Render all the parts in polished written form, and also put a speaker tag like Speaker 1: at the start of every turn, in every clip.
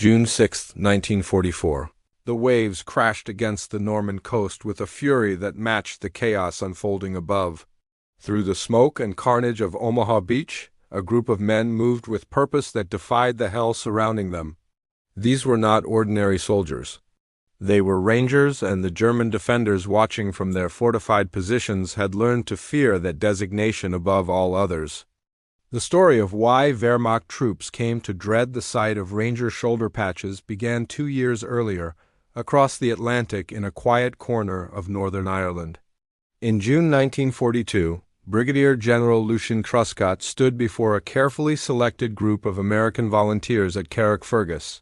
Speaker 1: June 6, 1944. The waves crashed against the Norman coast with a fury that matched the chaos unfolding above. Through the smoke and carnage of Omaha Beach, a group of men moved with purpose that defied the hell surrounding them. These were not ordinary soldiers. They were Rangers, and the German defenders watching from their fortified positions had learned to fear that designation above all others. The story of why Wehrmacht troops came to dread the sight of Ranger shoulder patches began 2 years earlier, across the Atlantic in a quiet corner of Northern Ireland. In June 1942, Brigadier General Lucian Truscott stood before a carefully selected group of American volunteers at Carrickfergus.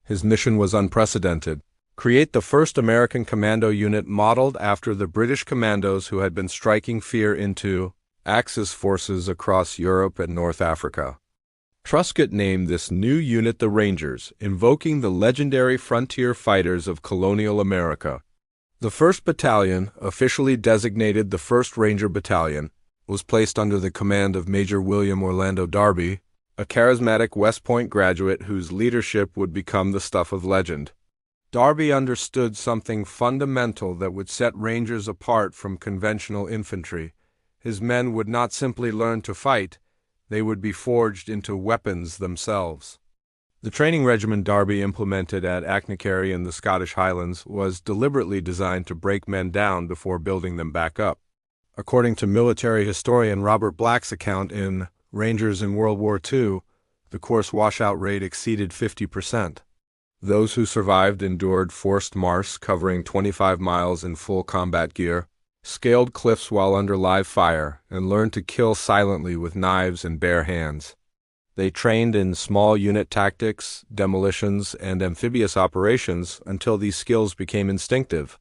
Speaker 1: His mission was unprecedented: create the first American commando unit modeled after the British commandos who had been striking fear into Axis forces across Europe and North Africa. Truscott named this new unit the Rangers, invoking the legendary frontier fighters of colonial America. The 1st Battalion, officially designated the 1st Ranger Battalion, was placed under the command of Major William Orlando Darby, a charismatic West Point graduate whose leadership would become the stuff of legend. Darby understood something fundamental that would set Rangers apart from conventional infantry. His men would not simply learn to fight, they would be forged into weapons themselves. The training regimen Darby implemented at Achnacarry in the Scottish Highlands was deliberately designed to break men down before building them back up. According to military historian Robert Black's account in Rangers in World War II, the course washout rate exceeded 50%. Those who survived endured forced marches covering 25 miles in full combat gear, scaled cliffs while under live fire, and learned to kill silently with knives and bare hands. They trained in small unit tactics, demolitions, and amphibious operations until these skills became instinctive.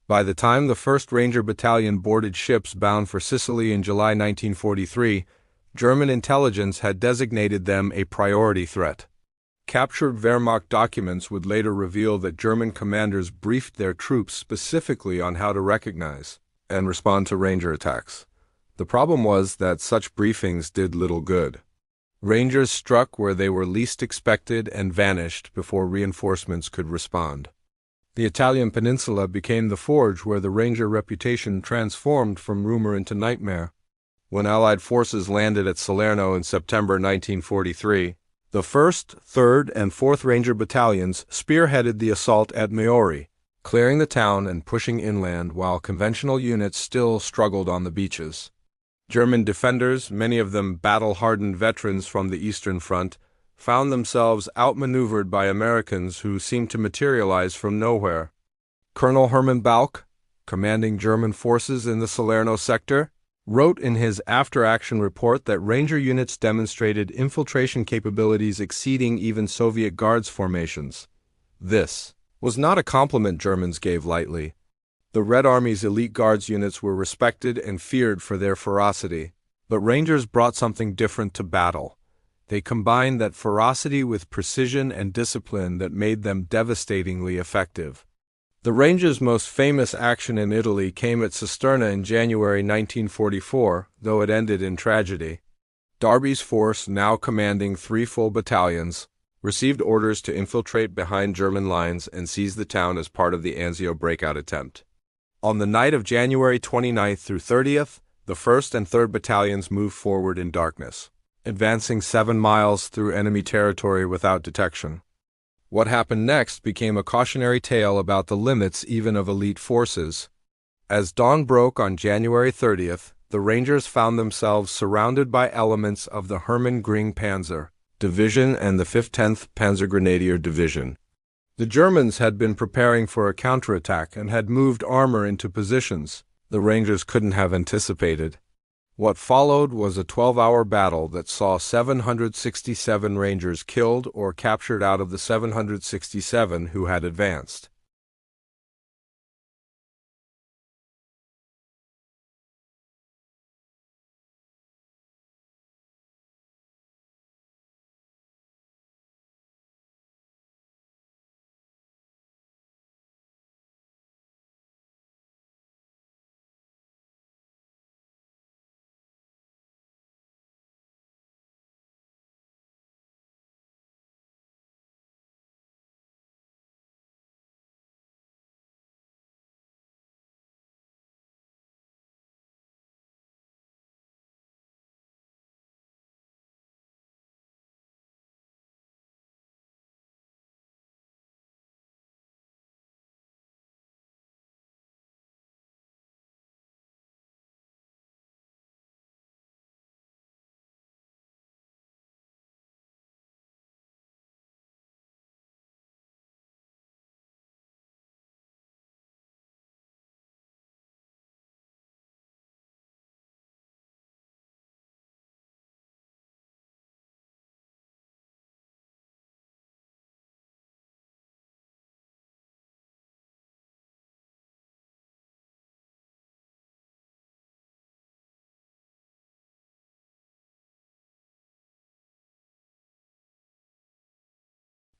Speaker 1: By the time the 1st Ranger Battalion boarded ships bound for Sicily in July 1943, German intelligence had designated them a priority threat. Captured Wehrmacht documents would later reveal that German commanders briefed their troops specifically on how to recognize and respond to Ranger attacks. The problem was that such briefings did little good. Rangers struck where they were least expected and vanished before reinforcements could respond. The Italian peninsula became the forge where the Ranger reputation transformed from rumor into nightmare. When Allied forces landed at Salerno in September 1943, the 1st, 3rd, and 4th Ranger Battalions spearheaded the assault at Meori, clearing the town and pushing inland while conventional units still struggled on the beaches. German defenders, many of them battle-hardened veterans from the Eastern Front, found themselves outmaneuvered by Americans who seemed to materialize from nowhere. Colonel Hermann Bauch, commanding German forces in the Salerno sector, wrote in his after-action report that Ranger units demonstrated infiltration capabilities exceeding even Soviet Guards formations. This, was not a compliment Germans gave lightly. The Red Army's elite guards units were respected and feared for their ferocity, but Rangers brought something different to battle. They combined that ferocity with precision and discipline that made them devastatingly effective. The Rangers' most famous action in Italy came at Cisterna in January 1944, though it ended in tragedy. Darby's force, now commanding 3 full battalions, received orders to infiltrate behind German lines and seize the town as part of the Anzio breakout attempt. On the night of January 29th through 30th, the 1st and 3rd Battalions moved forward in darkness, advancing 7 miles through enemy territory without detection. What happened next became a cautionary tale about the limits even of elite forces. As dawn broke on January 30th, the Rangers found themselves surrounded by elements of the Hermann Göring Panzer Division and the 5th 10th Panzergrenadier Division. The Germans had been preparing for a counterattack and had moved armor into positions the Rangers couldn't have anticipated. What followed was a 12-hour battle that saw 767 Rangers killed or captured out of the 767 who had advanced.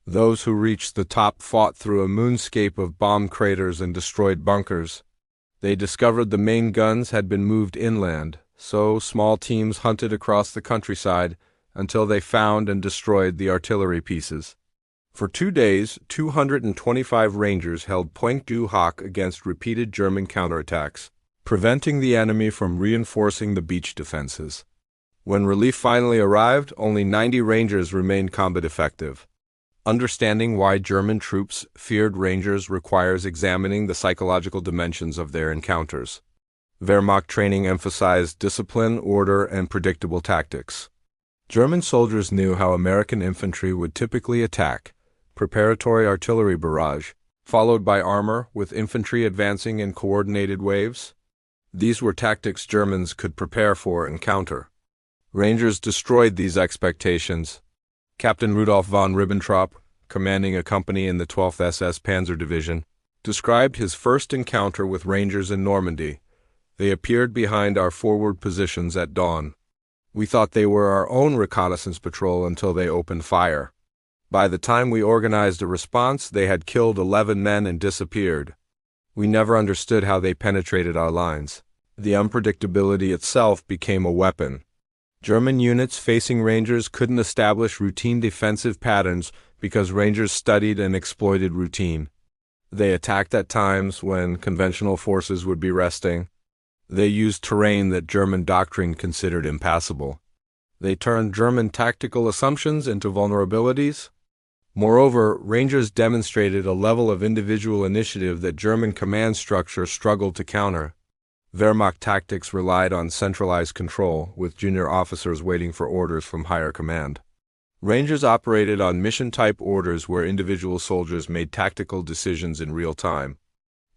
Speaker 1: Those who reached the top fought through a moonscape of bomb craters and destroyed bunkers. They discovered the main guns had been moved inland, so small teams hunted across the countryside until they found and destroyed the artillery pieces. For 2 days, 225 Rangers held Point du Hoc against repeated German counterattacks, preventing the enemy from reinforcing the beach defenses. When relief finally arrived, only 90 Rangers remained combat effective. Understanding why German troops feared Rangers requires examining the psychological dimensions of their encounters. Wehrmacht training emphasized discipline, order, and predictable tactics. German soldiers knew how American infantry would typically attack: preparatory artillery barrage, followed by armor, with infantry advancing in coordinated waves. These were tactics Germans could prepare for and counter. Rangers destroyed these expectations. Captain Rudolf von Ribbentrop, commanding a company in the 12th SS Panzer Division, described his first encounter with Rangers in Normandy. They appeared behind our forward positions at dawn. We thought they were our own reconnaissance patrol until they opened fire. By the time we organized a response, they had killed 11 men and disappeared. We never understood how they penetrated our lines. The unpredictability itself became a weapon. German units facing Rangers couldn't establish routine defensive patterns because Rangers studied and exploited routine. They attacked at times when conventional forces would be resting. They used terrain that German doctrine considered impassable. They turned German tactical assumptions into vulnerabilities. Moreover, Rangers demonstrated a level of individual initiative that German command structure struggled to counter. Wehrmacht tactics relied on centralized control, with junior officers waiting for orders from higher command. Rangers operated on mission-type orders where individual soldiers made tactical decisions in real time.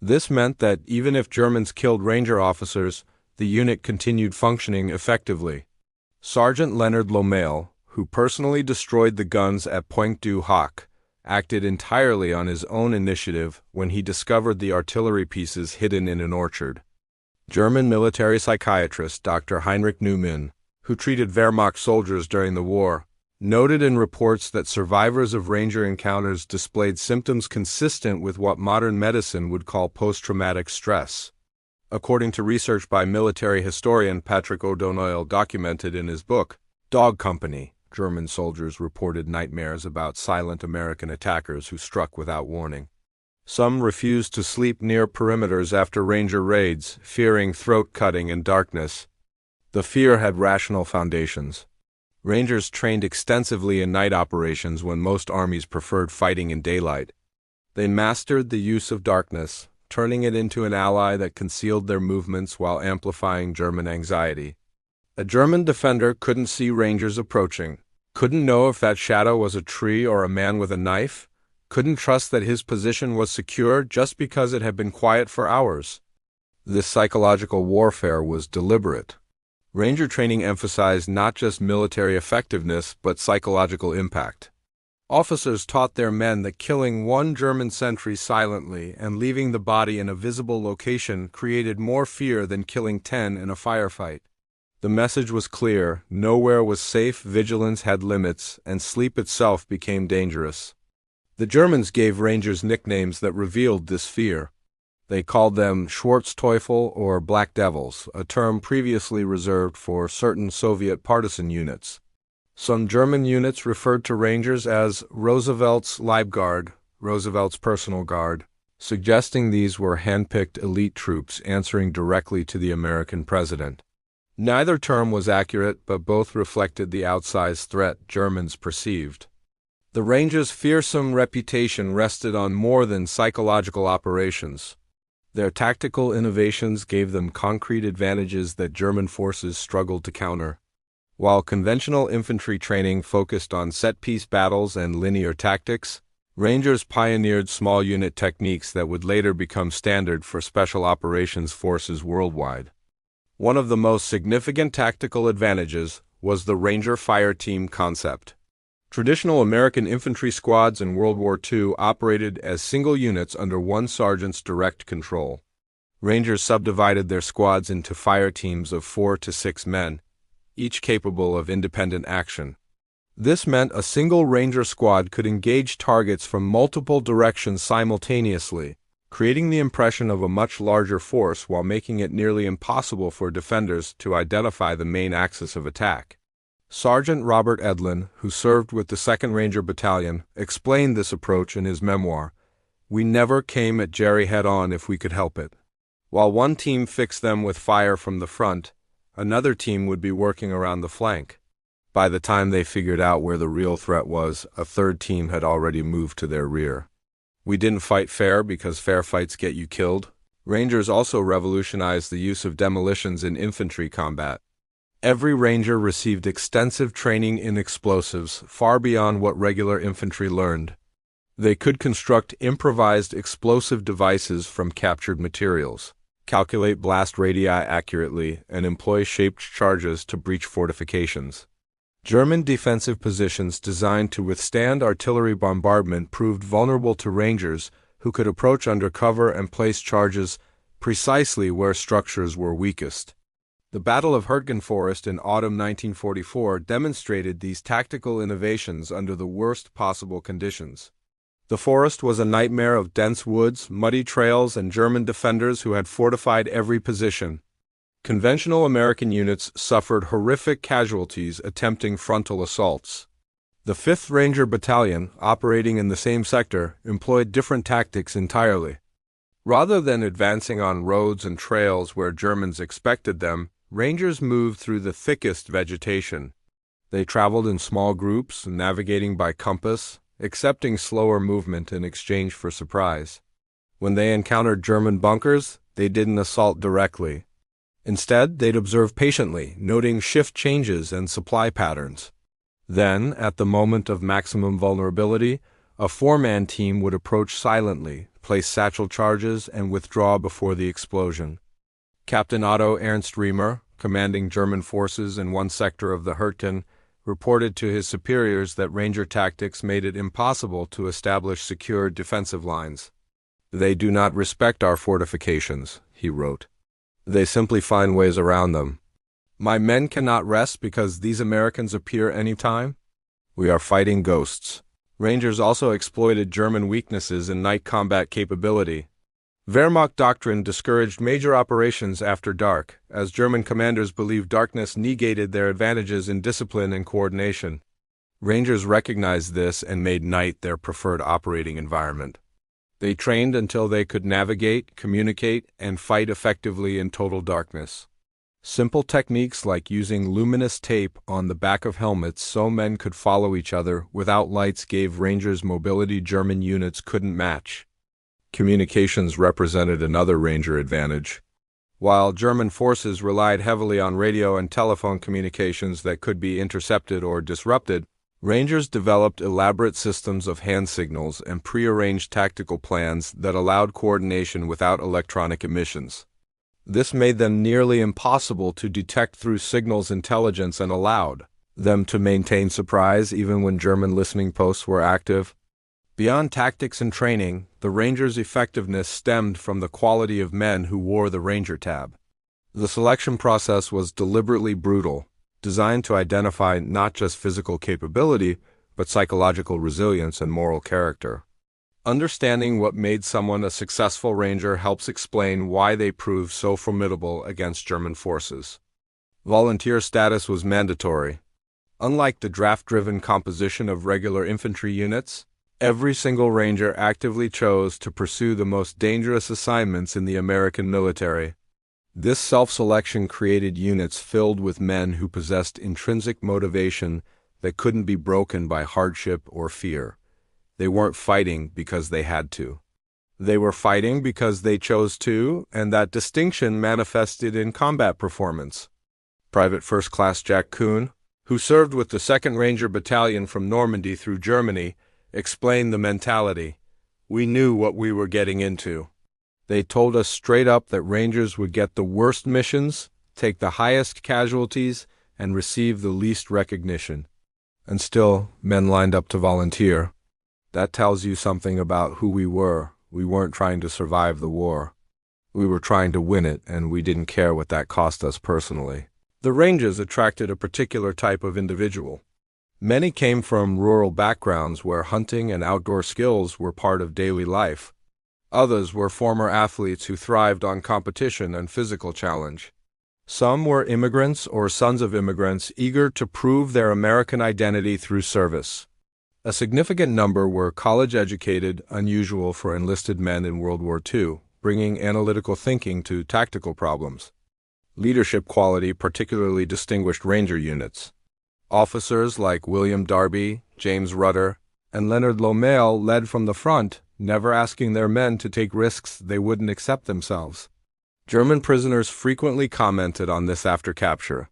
Speaker 1: This meant that even if Germans killed Ranger officers, the unit continued functioning effectively. Sergeant Leonard Lomail, who personally destroyed the guns at Point du Hoc, acted entirely on his own initiative when he discovered the artillery pieces hidden in an orchard. German military psychiatrist Dr. Heinrich Neumann, who treated Wehrmacht soldiers during the war, noted in reports that survivors of Ranger encounters displayed symptoms consistent with what modern medicine would call post-traumatic stress. According to research by military historian Patrick O'Donnell documented in his book, Dog Company, German soldiers reported nightmares about silent American attackers who struck without warning. Some refused to sleep near perimeters after Ranger raids, fearing throat-cutting and darkness. The fear had rational foundations. Rangers trained extensively in night operations when most armies preferred fighting in daylight. They mastered the use of darkness, turning it into an ally that concealed their movements while amplifying German anxiety. A German defender couldn't see Rangers approaching, couldn't know if that shadow was a tree or a man with a knife, couldn't trust that his position was secure just because it had been quiet for hours. This psychological warfare was deliberate. Ranger training emphasized not just military effectiveness but psychological impact. Officers taught their men that killing one German sentry silently and leaving the body in a visible location created more fear than killing 10 in a firefight. The message was clear: nowhere was safe, vigilance had limits, and sleep itself became dangerous. The Germans gave Rangers nicknames that revealed this fear. They called them Schwarzteufel or Black Devils, a term previously reserved for certain Soviet partisan units. Some German units referred to Rangers as Roosevelt's Leibgarde, Roosevelt's personal guard, suggesting these were hand-picked elite troops answering directly to the American president. Neither term was accurate, but both reflected the outsized threat Germans perceived. The Rangers' fearsome reputation rested on more than psychological operations. Their tactical innovations gave them concrete advantages that German forces struggled to counter. While conventional infantry training focused on set-piece battles and linear tactics, Rangers pioneered small unit techniques that would later become standard for special operations forces worldwide. One of the most significant tactical advantages was the Ranger fire team concept. Traditional American infantry squads in World War II operated as single units under one sergeant's direct control. Rangers subdivided their squads into fire teams of 4 to 6 men, each capable of independent action. This meant a single Ranger squad could engage targets from multiple directions simultaneously, creating the impression of a much larger force while making it nearly impossible for defenders to identify the main axis of attack. Sergeant Robert Edlin, who served with the 2nd Ranger Battalion, explained this approach in his memoir, "We never came at Jerry head-on if we could help it. While one team fixed them with fire from the front, another team would be working around the flank. By the time they figured out where the real threat was, a third team had already moved to their rear. We didn't fight fair because fair fights get you killed." Rangers also revolutionized the use of demolitions in infantry combat. Every Ranger received extensive training in explosives, far beyond what regular infantry learned. They could construct improvised explosive devices from captured materials, calculate blast radii accurately, and employ shaped charges to breach fortifications. German defensive positions designed to withstand artillery bombardment proved vulnerable to Rangers who could approach under cover and place charges precisely where structures were weakest. The Battle of Hurtgen Forest in autumn 1944 demonstrated these tactical innovations under the worst possible conditions. The forest was a nightmare of dense woods, muddy trails, and German defenders who had fortified every position. Conventional American units suffered horrific casualties attempting frontal assaults. The 5th Ranger Battalion, operating in the same sector, employed different tactics entirely. Rather than advancing on roads and trails where Germans expected them, Rangers moved through the thickest vegetation. They traveled in small groups, navigating by compass, accepting slower movement in exchange for surprise. When they encountered German bunkers, they didn't assault directly. Instead, they'd observe patiently, noting shift changes and supply patterns. Then, at the moment of maximum vulnerability, a 4-man team would approach silently, place satchel charges, and withdraw before the explosion. Captain Otto Ernst Riemer, commanding German forces in one sector of the Hurtgen, reported to his superiors that Ranger tactics made it impossible to establish secure defensive lines. "They do not respect our fortifications," he wrote. "They simply find ways around them. My men cannot rest because these Americans appear any time. We are fighting ghosts." Rangers also exploited German weaknesses in night combat capability. Wehrmacht doctrine discouraged major operations after dark, as German commanders believed darkness negated their advantages in discipline and coordination. Rangers recognized this and made night their preferred operating environment. They trained until they could navigate, communicate, and fight effectively in total darkness. Simple techniques like using luminous tape on the back of helmets so men could follow each other without lights gave Rangers mobility German units couldn't match. Communications represented another Ranger advantage. While German forces relied heavily on radio and telephone communications that could be intercepted or disrupted, Rangers developed elaborate systems of hand signals and prearranged tactical plans that allowed coordination without electronic emissions. This made them nearly impossible to detect through signals intelligence and allowed them to maintain surprise even when German listening posts were active. Beyond tactics and training, the Rangers' effectiveness stemmed from the quality of men who wore the Ranger tab. The selection process was deliberately brutal, designed to identify not just physical capability, but psychological resilience and moral character. Understanding what made someone a successful Ranger helps explain why they proved so formidable against German forces. Volunteer status was mandatory. Unlike the draft-driven composition of regular infantry units, every single Ranger actively chose to pursue the most dangerous assignments in the American military. This self-selection created units filled with men who possessed intrinsic motivation that couldn't be broken by hardship or fear. They weren't fighting because they had to. They were fighting because they chose to, and that distinction manifested in combat performance. Private First Class Jack Kuhn, who served with the 2nd Ranger Battalion from Normandy through Germany, explained the mentality. "We knew what we were getting into. They told us straight up that Rangers would get the worst missions, take the highest casualties, and receive the least recognition. And still, men lined up to volunteer. That tells you something about who we were. We weren't trying to survive the war. We were trying to win it, and we didn't care what that cost us personally." The Rangers attracted a particular type of individual. Many came from rural backgrounds where hunting and outdoor skills were part of daily life. Others were former athletes who thrived on competition and physical challenge. Some were immigrants or sons of immigrants eager to prove their American identity through service. A significant number were college-educated, unusual for enlisted men in World War II, bringing analytical thinking to tactical problems. Leadership quality particularly distinguished Ranger units. Officers like William Darby, James Rudder, and Leonard Lomail led from the front, never asking their men to take risks they wouldn't accept themselves. German prisoners frequently commented on this after capture.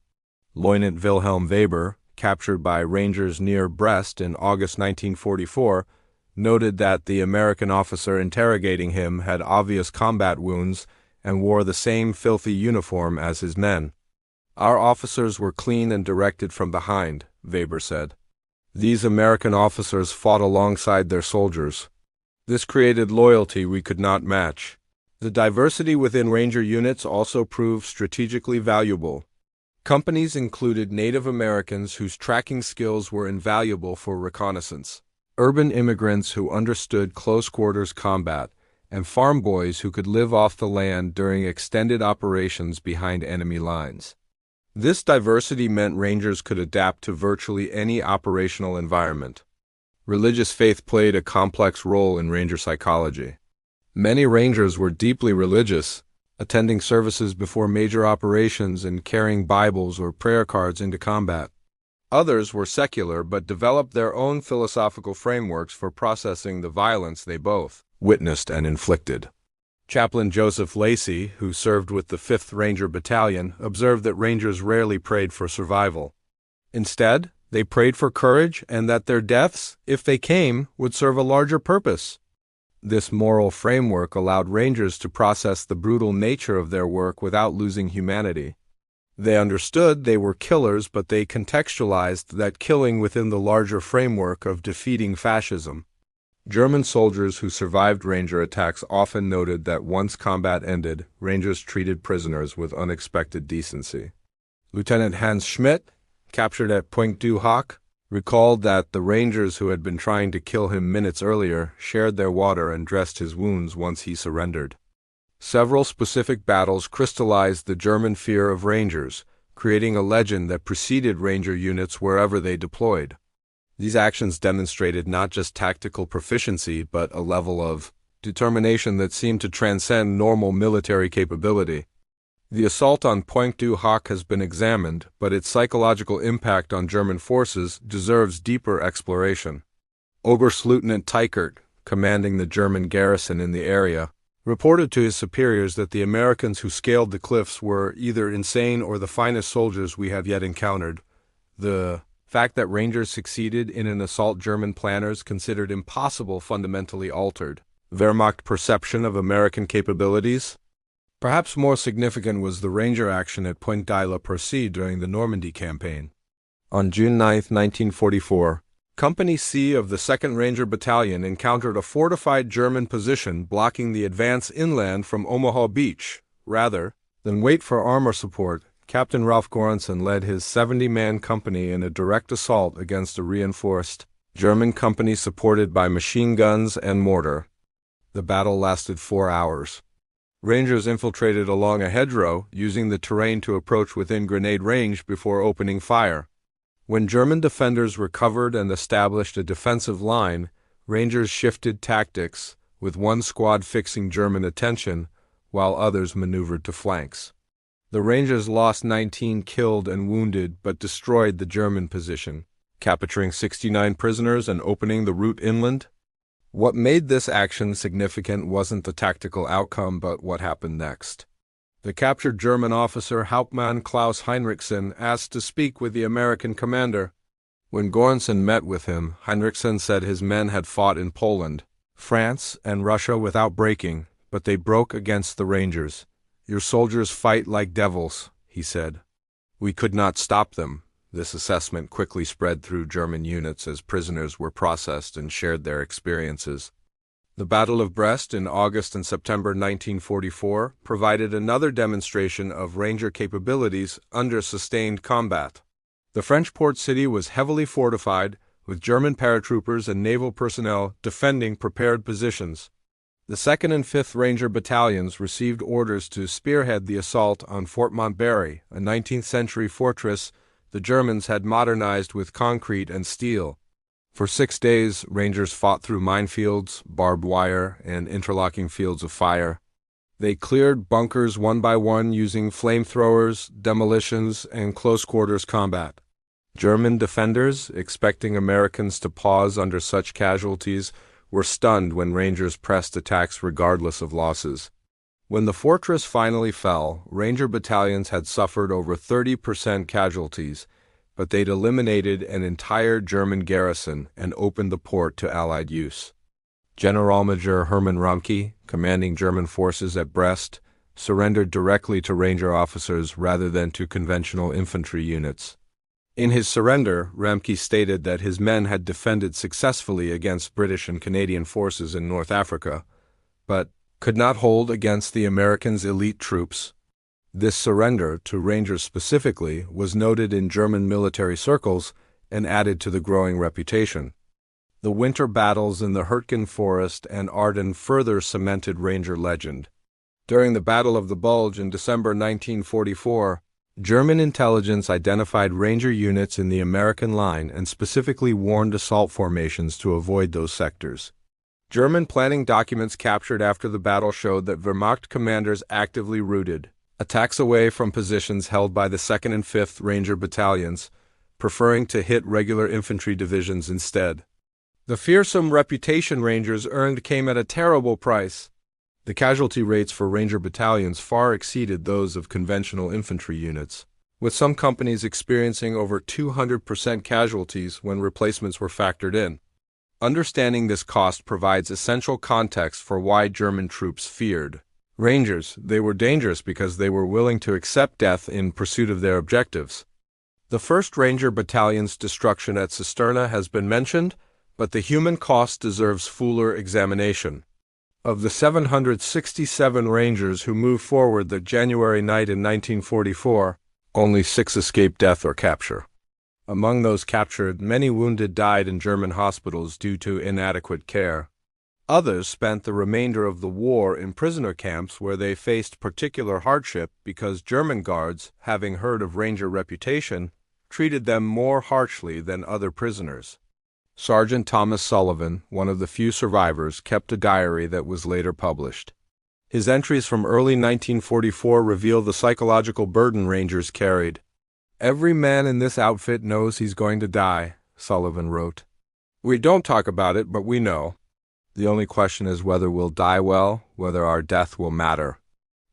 Speaker 1: Lieutenant Wilhelm Weber, captured by Rangers near Brest in August 1944, noted that the American officer interrogating him had obvious combat wounds and wore the same filthy uniform as his men. "Our officers were clean and directed from behind," Weber said. "These American officers fought alongside their soldiers. This created loyalty we could not match." The diversity within Ranger units also proved strategically valuable. Companies included Native Americans whose tracking skills were invaluable for reconnaissance, urban immigrants who understood close-quarters combat, and farm boys who could live off the land during extended operations behind enemy lines. This diversity meant Rangers could adapt to virtually any operational environment. Religious faith played a complex role in Ranger psychology. Many Rangers were deeply religious, attending services before major operations and carrying Bibles or prayer cards into combat. Others were secular but developed their own philosophical frameworks for processing the violence they both witnessed and inflicted. Chaplain Joseph Lacey, who served with the 5th Ranger Battalion, observed that Rangers rarely prayed for survival. Instead, they prayed for courage and that their deaths, if they came, would serve a larger purpose. This moral framework allowed Rangers to process the brutal nature of their work without losing humanity. They understood they were killers, but they contextualized that killing within the larger framework of defeating fascism. German soldiers who survived Ranger attacks often noted that once combat ended, Rangers treated prisoners with unexpected decency. Lieutenant Hans Schmidt, captured at Point du Hoc, recalled that the Rangers who had been trying to kill him minutes earlier shared their water and dressed his wounds once he surrendered. Several specific battles crystallized the German fear of Rangers, creating a legend that preceded Ranger units wherever they deployed. These actions demonstrated not just tactical proficiency, but a level of determination that seemed to transcend normal military capability. The assault on Point du Hoc has been examined, but its psychological impact on German forces deserves deeper exploration. Oberstleutnant Teichert, commanding the German garrison in the area, reported to his superiors that the Americans who scaled the cliffs were either insane or the finest soldiers we have yet encountered. The fact that Rangers succeeded in an assault German planners considered impossible fundamentally altered Wehrmacht perception of American capabilities. Perhaps more significant was the Ranger action at Pointe de la Percée during the Normandy campaign. On June 9, 1944, Company C of the 2nd Ranger Battalion encountered a fortified German position blocking the advance inland from Omaha Beach. Rather than wait for armor support, Captain Ralph Göransson led his 70-man company in a direct assault against a reinforced German company supported by machine guns and mortar. The battle lasted 4 hours. Rangers infiltrated along a hedgerow, using the terrain to approach within grenade range before opening fire. When German defenders recovered and established a defensive line, Rangers shifted tactics, with one squad fixing German attention, while others maneuvered to flanks. The Rangers lost 19 killed and wounded but destroyed the German position, capturing 69 prisoners and opening the route inland. What made this action significant wasn't the tactical outcome but what happened next. The captured German officer Hauptmann Klaus Heinrichsen asked to speak with the American commander. When Göransson met with him, Heinrichsen said his men had fought in Poland, France, and Russia without breaking, but they broke against the Rangers. "Your soldiers fight like devils," he said. "We could not stop them." This assessment quickly spread through German units as prisoners were processed and shared their experiences. The Battle of Brest in August and September 1944 provided another demonstration of Ranger capabilities under sustained combat. The French port city was heavily fortified, with German paratroopers and naval personnel defending prepared positions. The 2nd and 5th Ranger battalions received orders to spearhead the assault on Fort Montbarry, a 19th-century fortress the Germans had modernized with concrete and steel. For 6 days, Rangers fought through minefields, barbed wire, and interlocking fields of fire. They cleared bunkers one by one using flamethrowers, demolitions, and close-quarters combat. German defenders, expecting Americans to pause under such casualties, were stunned when Rangers pressed attacks regardless of losses. When the fortress finally fell, Ranger battalions had suffered over 30% casualties, but they'd eliminated an entire German garrison and opened the port to Allied use. Generalmajor Hermann Ramke, commanding German forces at Brest, surrendered directly to Ranger officers rather than to conventional infantry units. In his surrender, Ramke stated that his men had defended successfully against British and Canadian forces in North Africa, but could not hold against the Americans' elite troops. This surrender, to Rangers specifically, was noted in German military circles and added to the growing reputation. The winter battles in the Hurtgen Forest and Ardennes further cemented Ranger legend. During the Battle of the Bulge in December 1944, German intelligence identified Ranger units in the American line and specifically warned assault formations to avoid those sectors. German planning documents captured after the battle showed that Wehrmacht commanders actively routed attacks away from positions held by the 2nd and 5th Ranger battalions, preferring to hit regular infantry divisions instead. The fearsome reputation Rangers earned came at a terrible price. The casualty rates for Ranger battalions far exceeded those of conventional infantry units, with some companies experiencing over 200% casualties when replacements were factored in. Understanding this cost provides essential context for why German troops feared Rangers, they were dangerous because they were willing to accept death in pursuit of their objectives. The 1st Ranger Battalion's destruction at Cisterna has been mentioned, but the human cost deserves fuller examination. Of the 767 Rangers who moved forward that January night in 1944, only 6 escaped death or capture. Among those captured, many wounded died in German hospitals due to inadequate care. Others spent the remainder of the war in prisoner camps where they faced particular hardship because German guards, having heard of Ranger reputation, treated them more harshly than other prisoners. Sergeant Thomas Sullivan, one of the few survivors, kept a diary that was later published. His entries from early 1944 reveal the psychological burden Rangers carried. "Every man in this outfit knows he's going to die," Sullivan wrote. "We don't talk about it, but we know. The only question is whether we'll die well, whether our death will matter.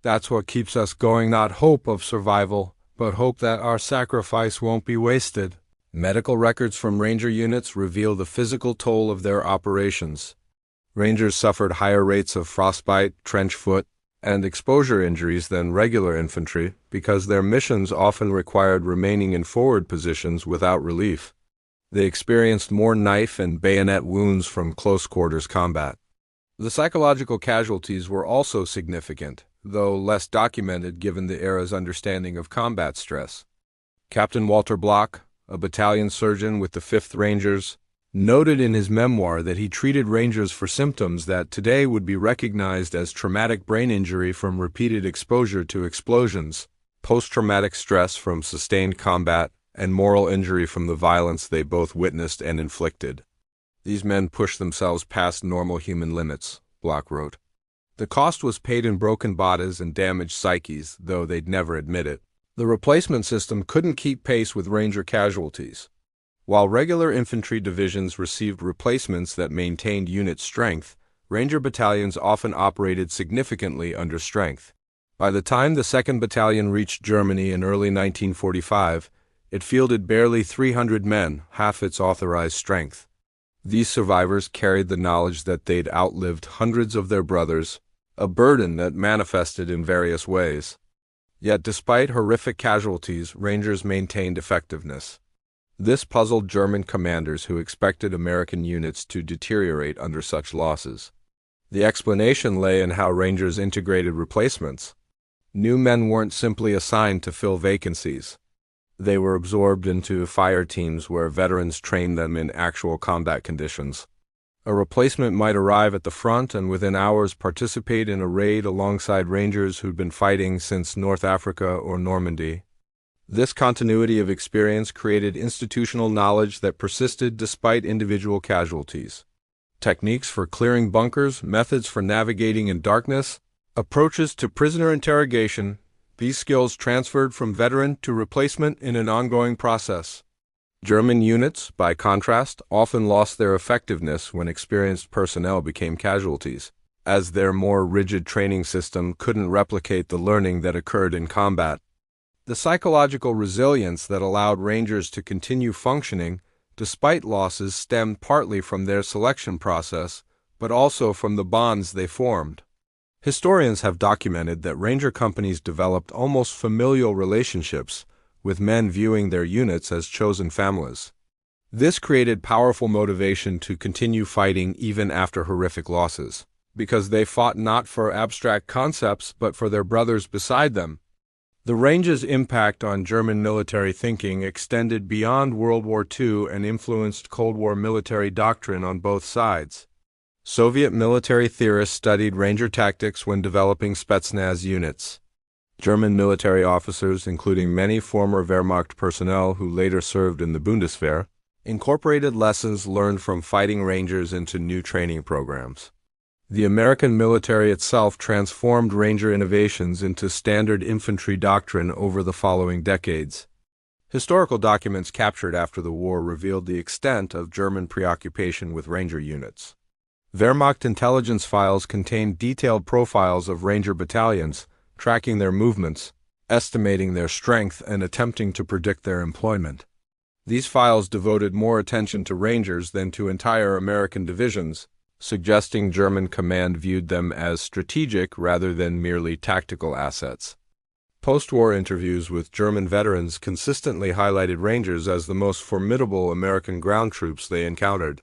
Speaker 1: That's what keeps us going, not hope of survival, but hope that our sacrifice won't be wasted." Medical records from Ranger units reveal the physical toll of their operations. Rangers suffered higher rates of frostbite, trench foot, and exposure injuries than regular infantry because their missions often required remaining in forward positions without relief. They experienced more knife and bayonet wounds from close-quarters combat. The psychological casualties were also significant, though less documented given the era's understanding of combat stress. Captain Walter Block, a battalion surgeon with the 5th Rangers, noted in his memoir that he treated Rangers for symptoms that today would be recognized as traumatic brain injury from repeated exposure to explosions, post-traumatic stress from sustained combat, and moral injury from the violence they both witnessed and inflicted. "These men pushed themselves past normal human limits," Block wrote. The cost was paid in broken bodies and damaged psyches, though they'd never admit it. The replacement system couldn't keep pace with Ranger casualties. While regular infantry divisions received replacements that maintained unit strength, Ranger battalions often operated significantly under strength. By the time the 2nd Battalion reached Germany in early 1945, it fielded barely 300 men, half its authorized strength. These survivors carried the knowledge that they'd outlived hundreds of their brothers, a burden that manifested in various ways. Yet despite horrific casualties, Rangers maintained effectiveness. This puzzled German commanders who expected American units to deteriorate under such losses. The explanation lay in how Rangers integrated replacements. New men weren't simply assigned to fill vacancies. They were absorbed into fire teams where veterans trained them in actual combat conditions. A replacement might arrive at the front and within hours participate in a raid alongside Rangers who'd been fighting since North Africa or Normandy. This continuity of experience created institutional knowledge that persisted despite individual casualties. Techniques for clearing bunkers, methods for navigating in darkness, approaches to prisoner interrogation, these skills transferred from veteran to replacement in an ongoing process. German units, by contrast, often lost their effectiveness when experienced personnel became casualties, as their more rigid training system couldn't replicate the learning that occurred in combat. The psychological resilience that allowed Rangers to continue functioning despite losses stemmed partly from their selection process, but also from the bonds they formed. Historians have documented that Ranger companies developed almost familial relationships, with men viewing their units as chosen families. This created powerful motivation to continue fighting even after horrific losses, because they fought not for abstract concepts but for their brothers beside them. The Rangers' impact on German military thinking extended beyond World War II and influenced Cold War military doctrine on both sides. Soviet military theorists studied Ranger tactics when developing Spetsnaz units. German military officers, including many former Wehrmacht personnel who later served in the Bundeswehr, incorporated lessons learned from fighting Rangers into new training programs. The American military itself transformed Ranger innovations into standard infantry doctrine over the following decades. Historical documents captured after the war revealed the extent of German preoccupation with Ranger units. Wehrmacht intelligence files contained detailed profiles of Ranger battalions, tracking their movements, estimating their strength, and attempting to predict their employment. These files devoted more attention to Rangers than to entire American divisions, suggesting German command viewed them as strategic rather than merely tactical assets. Post-war interviews with German veterans consistently highlighted Rangers as the most formidable American ground troops they encountered.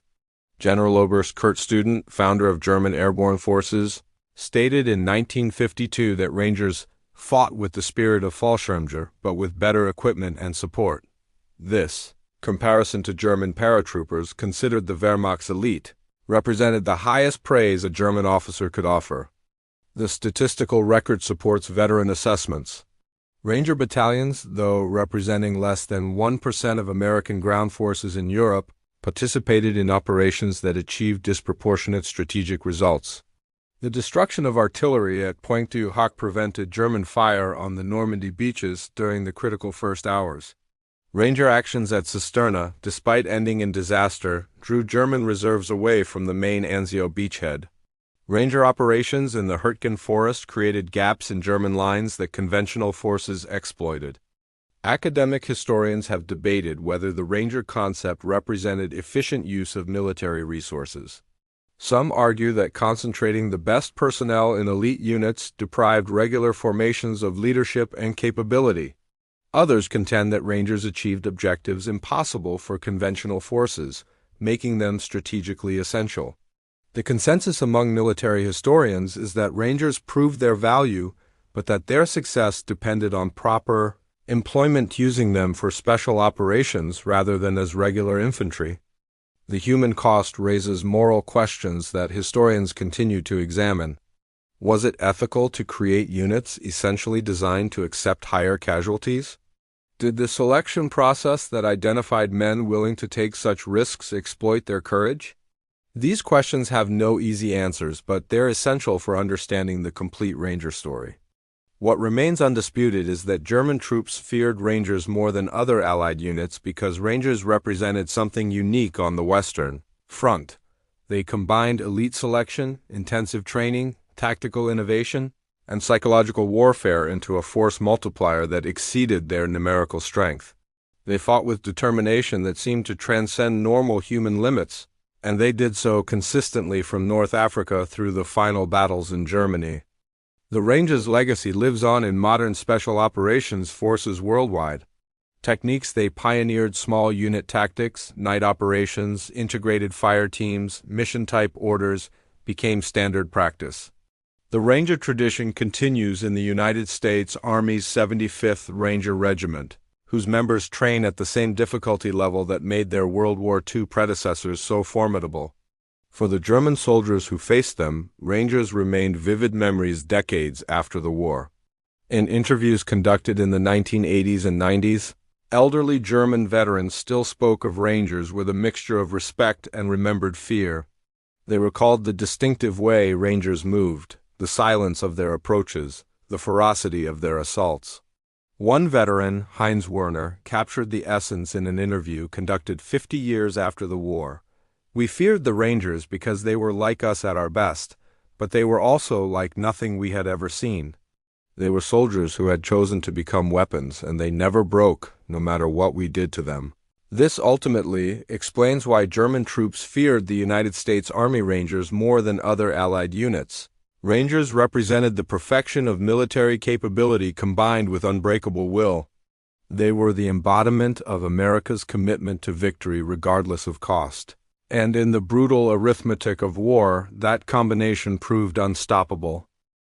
Speaker 1: General Oberst Kurt Student, founder of German airborne forces, stated in 1952 that Rangers fought with the spirit of Fallschirmjäger, but with better equipment and support. This, comparison to German paratroopers considered the Wehrmacht's elite, represented the highest praise a German officer could offer. The statistical record supports veteran assessments. Ranger battalions, though representing less than 1% of American ground forces in Europe, participated in operations that achieved disproportionate strategic results. The destruction of artillery at Pointe du Hoc prevented German fire on the Normandy beaches during the critical first hours. Ranger actions at Cisterna, despite ending in disaster, drew German reserves away from the main Anzio beachhead. Ranger operations in the Hürtgen forest created gaps in German lines that conventional forces exploited. Academic historians have debated whether the Ranger concept represented efficient use of military resources. Some argue that concentrating the best personnel in elite units deprived regular formations of leadership and capability. Others contend that Rangers achieved objectives impossible for conventional forces, making them strategically essential. The consensus among military historians is that Rangers proved their value, but that their success depended on proper employment, using them for special operations rather than as regular infantry. The human cost raises moral questions that historians continue to examine. Was it ethical to create units essentially designed to accept higher casualties? Did the selection process that identified men willing to take such risks exploit their courage? These questions have no easy answers, but they're essential for understanding the complete Ranger story. What remains undisputed is that German troops feared Rangers more than other Allied units because Rangers represented something unique on the Western Front. They combined elite selection, intensive training, tactical innovation, and psychological warfare into a force multiplier that exceeded their numerical strength. They fought with determination that seemed to transcend normal human limits, and they did so consistently from North Africa through the final battles in Germany. The Rangers' legacy lives on in modern special operations forces worldwide. Techniques they pioneered: small unit tactics, night operations, integrated fire teams, mission-type orders, became standard practice. The Ranger tradition continues in the United States Army's 75th Ranger Regiment, whose members train at the same difficulty level that made their World War II predecessors so formidable. For the German soldiers who faced them, Rangers remained vivid memories decades after the war. In interviews conducted in the 1980s and 90s, elderly German veterans still spoke of Rangers with a mixture of respect and remembered fear. They recalled the distinctive way Rangers moved, the silence of their approaches, the ferocity of their assaults. One veteran, Heinz Werner, captured the essence in an interview conducted 50 years after the war. "We feared the Rangers because they were like us at our best, but they were also like nothing we had ever seen. They were soldiers who had chosen to become weapons, and they never broke, no matter what we did to them." This ultimately explains why German troops feared the United States Army Rangers more than other Allied units. Rangers represented the perfection of military capability combined with unbreakable will. They were the embodiment of America's commitment to victory regardless of cost. And in the brutal arithmetic of war, that combination proved unstoppable.